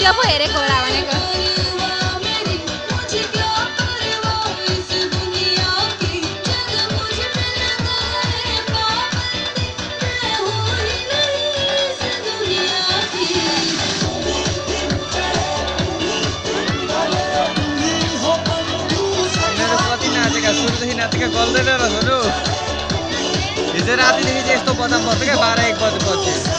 त्यो पो हेरेको होला भनेको सुरुदेखि नाचेका गर्दैन रहेछन् हिजो रातिदेखि चाहिँ यस्तो बदाम पर्छ क्या 12-1 बजेपछि